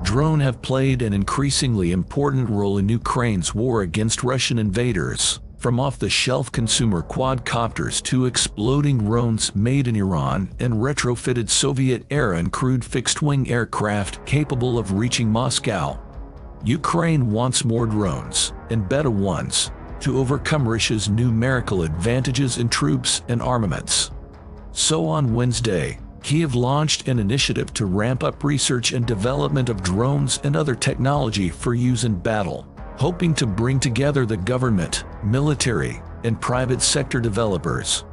Drones have played an increasingly important role in Ukraine's war against Russian invaders, from off-the-shelf consumer quadcopters to exploding drones made in Iran and retrofitted Soviet-era and crewed fixed-wing aircraft capable of reaching Moscow. Ukraine wants more drones, and better ones, to overcome Russia's numerical advantages in troops and armaments. So on Wednesday, Kyiv launched an initiative to ramp up research and development of drones and other technology for use in battle, hoping to bring together the government, military, and private sector developers.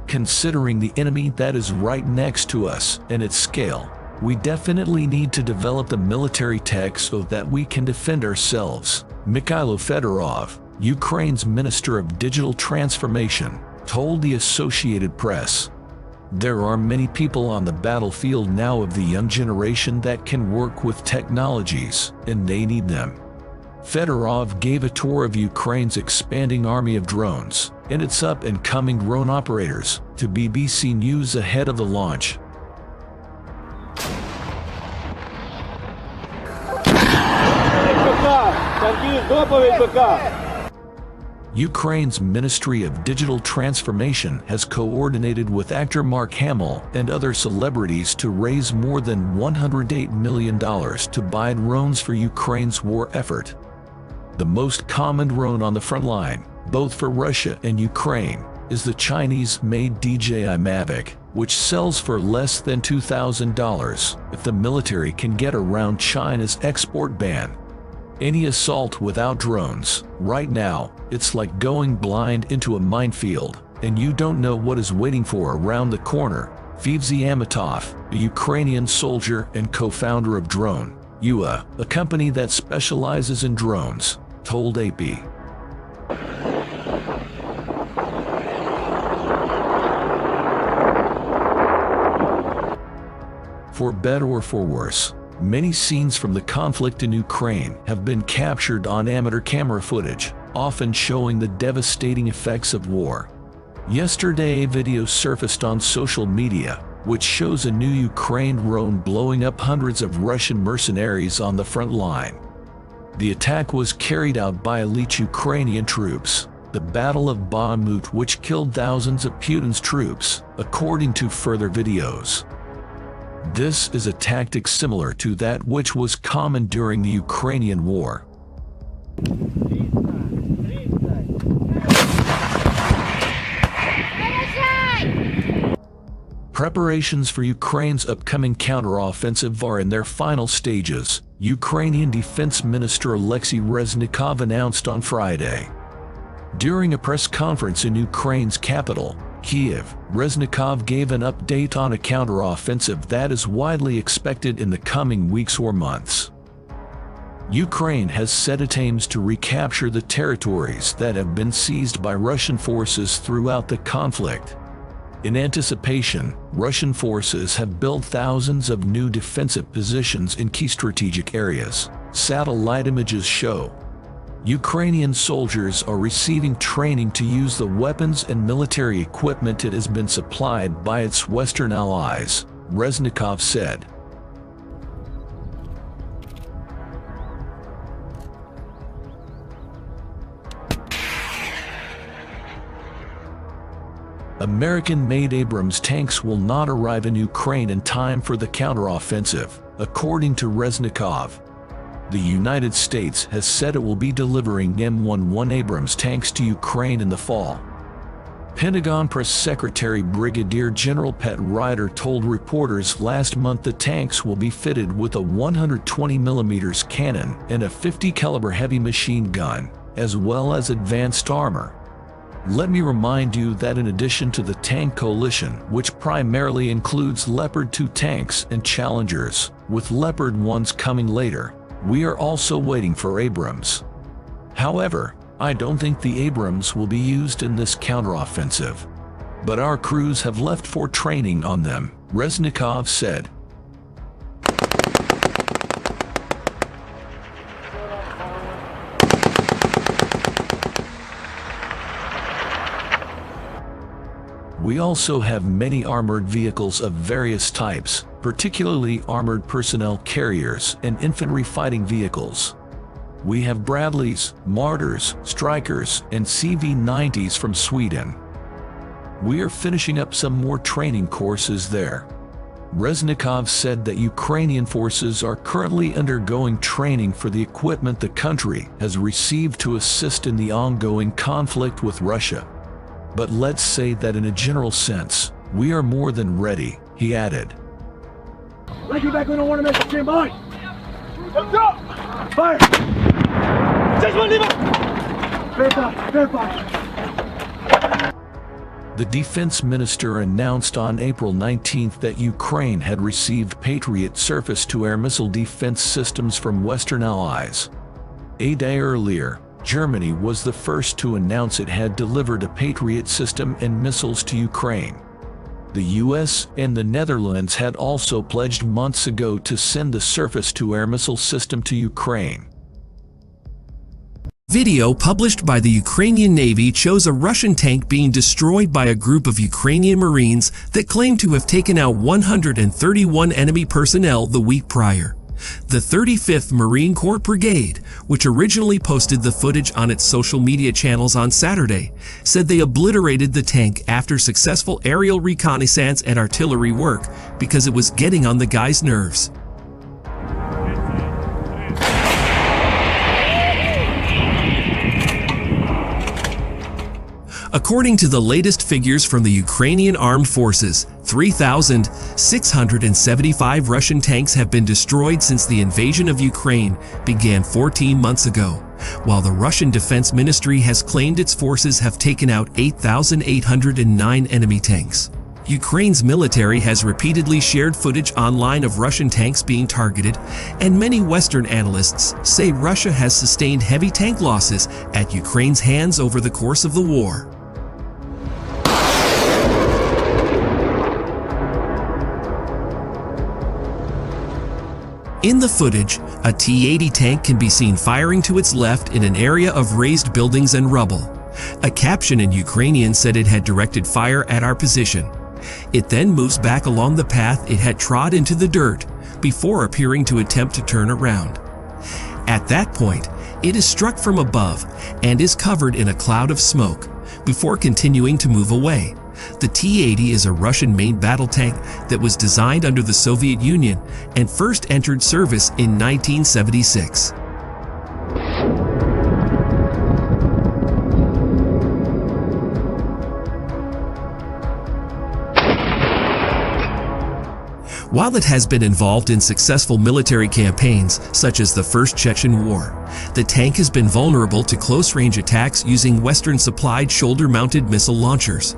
Considering the enemy that is right next to us and its scale, we definitely need to develop the military tech so that we can defend ourselves, Mikhailo Fedorov, Ukraine's Minister of Digital Transformation, told the Associated Press. There are many people on the battlefield now of the young generation that can work with technologies, and they need them. Fedorov gave a tour of Ukraine's expanding army of drones and its up-and-coming drone operators to BBC News ahead of the launch. Ukraine's Ministry of Digital Transformation has coordinated with actor Mark Hamill and other celebrities to raise more than $108 million to buy drones for Ukraine's war effort. The most common drone on the front line, both for Russia and Ukraine, is the Chinese-made DJI Mavic, which sells for less than $2,000 if the military can get around China's export ban. Any assault without drones, right now, it's like going blind into a minefield, and you don't know what is waiting for around the corner. Fevzi Amatov, a Ukrainian soldier and co-founder of Drone UA, a company that specializes in drones, told AP. For better or for worse, many scenes from the conflict in Ukraine have been captured on amateur camera footage, often showing the devastating effects of war. Yesterday, a video surfaced on social media, which shows a new Ukraine drone blowing up hundreds of Russian mercenaries on the front line. The attack was carried out by elite Ukrainian troops, the Battle of Bakhmut, which killed thousands of Putin's troops, according to further videos. This is a tactic similar to that which was common during the Ukrainian war. Preparations for Ukraine's upcoming counteroffensive are in their final stages, Ukrainian Defense Minister Alexei Reznikov announced on Friday. During a press conference in Ukraine's capital, Kyiv, Reznikov gave an update on a counteroffensive that is widely expected in the coming weeks or months. Ukraine has set its aims to recapture the territories that have been seized by Russian forces throughout the conflict. In anticipation, Russian forces have built thousands of new defensive positions in key strategic areas, satellite images show. Ukrainian soldiers are receiving training to use the weapons and military equipment it has been supplied by its Western allies, Reznikov said. American-made Abrams tanks will not arrive in Ukraine in time for the counteroffensive, according to Reznikov. The United States has said it will be delivering M11 Abrams tanks to Ukraine in the fall. Pentagon Press Secretary Brigadier General Pat Ryder told reporters last month the tanks will be fitted with a 120mm cannon and a 50-caliber heavy machine gun, as well as advanced armor. Let me remind you that in addition to the tank coalition, which primarily includes Leopard 2 tanks and Challengers, with Leopard 1s coming later, we are also waiting for Abrams. However, I don't think the Abrams will be used in this counteroffensive. But our crews have left for training on them, Reznikov said. We also have many armored vehicles of various types, particularly armored personnel carriers and infantry fighting vehicles. We have Bradleys, Martyrs, Strikers, and CV-90s from Sweden. We are finishing up some more training courses there. Reznikov said that Ukrainian forces are currently undergoing training for the equipment the country has received to assist in the ongoing conflict with Russia. But let's say that in a general sense, we are more than ready, he added. Like you back on the one to stand by. Let's go! Fire! Just one, leave it! Verify. The defense minister announced on April 19th that Ukraine had received Patriot surface-to-air missile defense systems from Western allies. A day earlier, Germany was the first to announce it had delivered a Patriot system and missiles to Ukraine. The US and the Netherlands had also pledged months ago to send the surface-to-air missile system to Ukraine. Video published by the Ukrainian Navy shows a Russian tank being destroyed by a group of Ukrainian Marines that claim to have taken out 131 enemy personnel the week prior. The 35th Marine Corps Brigade, which originally posted the footage on its social media channels on Saturday, said they obliterated the tank after successful aerial reconnaissance and artillery work because it was getting on the guys' nerves. According to the latest figures from the Ukrainian Armed Forces, 3,675 Russian tanks have been destroyed since the invasion of Ukraine began 14 months ago, while the Russian Defense Ministry has claimed its forces have taken out 8,809 enemy tanks. Ukraine's military has repeatedly shared footage online of Russian tanks being targeted, and many Western analysts say Russia has sustained heavy tank losses at Ukraine's hands over the course of the war. In the footage, a T-80 tank can be seen firing to its left in an area of raised buildings and rubble. A caption in Ukrainian said it had directed fire at our position. It then moves back along the path it had trod into the dirt before appearing to attempt to turn around. At that point, it is struck from above and is covered in a cloud of smoke before continuing to move away. The T-80 is a Russian main battle tank that was designed under the Soviet Union and first entered service in 1976. While it has been involved in successful military campaigns, such as the First Chechen War, the tank has been vulnerable to close-range attacks using Western-supplied shoulder-mounted missile launchers.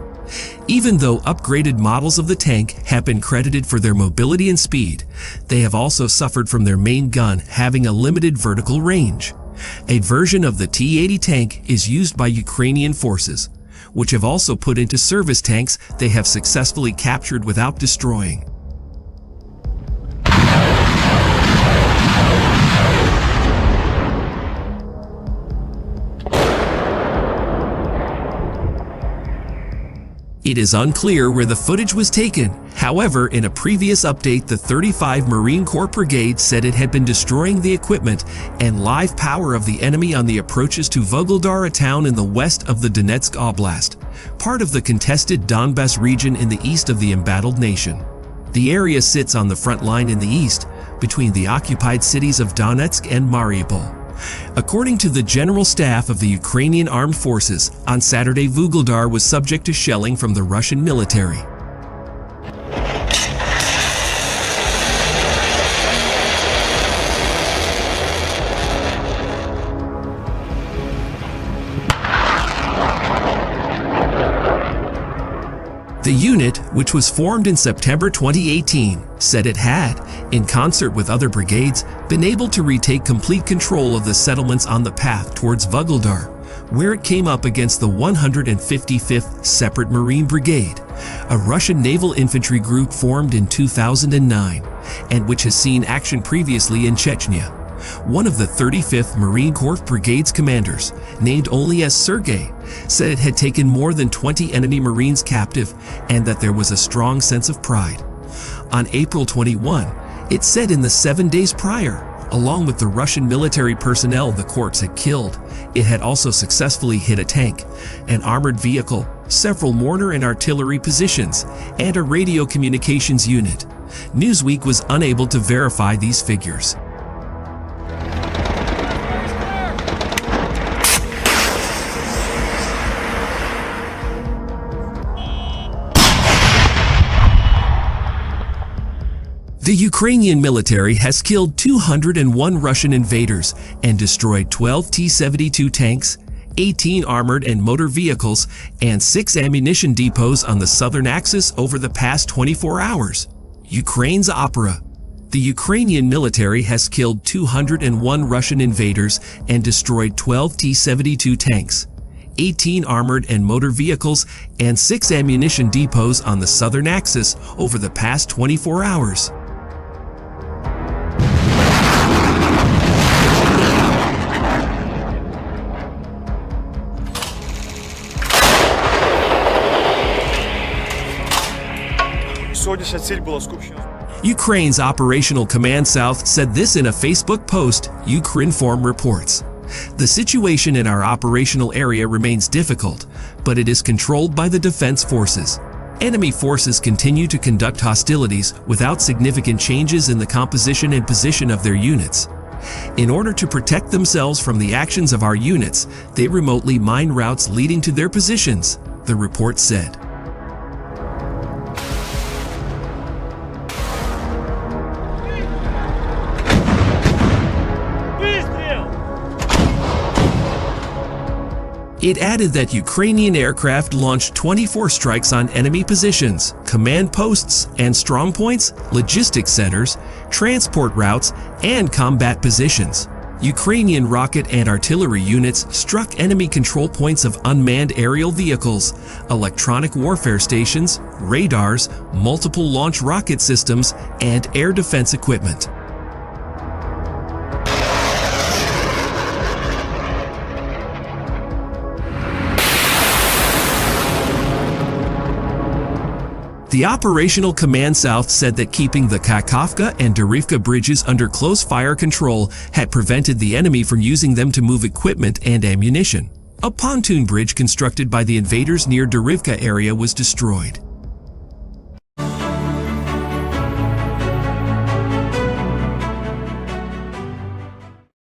Even though upgraded models of the tank have been credited for their mobility and speed, they have also suffered from their main gun having a limited vertical range. A version of the T-80 tank is used by Ukrainian forces, which have also put into service tanks they have successfully captured without destroying. It is unclear where the footage was taken. However, in a previous update, the 35 Marine Corps Brigade said it had been destroying the equipment and live power of the enemy on the approaches to Vuhledar, a town in the west of the Donetsk Oblast, part of the contested Donbas region in the east of the embattled nation. The area sits on the front line in the east, between the occupied cities of Donetsk and Mariupol. According to the General Staff of the Ukrainian Armed Forces, on Saturday Vuhledar was subject to shelling from the Russian military. The unit, which was formed in September 2018, said it had, in concert with other brigades, been able to retake complete control of the settlements on the path towards Vuhledar, where it came up against the 155th Separate Marine Brigade, a Russian naval infantry group formed in 2009, and which has seen action previously in Chechnya. One of the 35th Marine Corps Brigade's commanders, named only as Sergei, said it had taken more than 20 enemy Marines captive and that there was a strong sense of pride. On April 21, it said in the 7 days prior, along with the Russian military personnel the Corps had killed, it had also successfully hit a tank, an armored vehicle, several mortar and artillery positions, and a radio communications unit. Newsweek was unable to verify these figures. The Ukrainian military has killed 201 Russian invaders and destroyed 12 T-72 tanks, 18 armored and motor vehicles, and 6 ammunition depots on the southern axis over the past 24 hours. Ukraine's opera. The Ukrainian military has killed 201 Russian invaders and destroyed 12 T-72 tanks, 18 armored and motor vehicles, and 6 ammunition depots on the southern axis over the past 24 hours. Ukraine's Operational Command South said this in a Facebook post, Ukrinform reports. The situation in our operational area remains difficult, but it is controlled by the defense forces. Enemy forces continue to conduct hostilities without significant changes in the composition and position of their units. In order to protect themselves from the actions of our units, they remotely mine routes leading to their positions, the report said. It added that Ukrainian aircraft launched 24 strikes on enemy positions, command posts and strongpoints, logistics centers, transport routes, and combat positions. Ukrainian rocket and artillery units struck enemy control points of unmanned aerial vehicles, electronic warfare stations, radars, multiple launch rocket systems, and air defense equipment. The Operational Command South said that keeping the Kakhovka and Derivka bridges under close fire control had prevented the enemy from using them to move equipment and ammunition. A pontoon bridge constructed by the invaders near Derivka area was destroyed.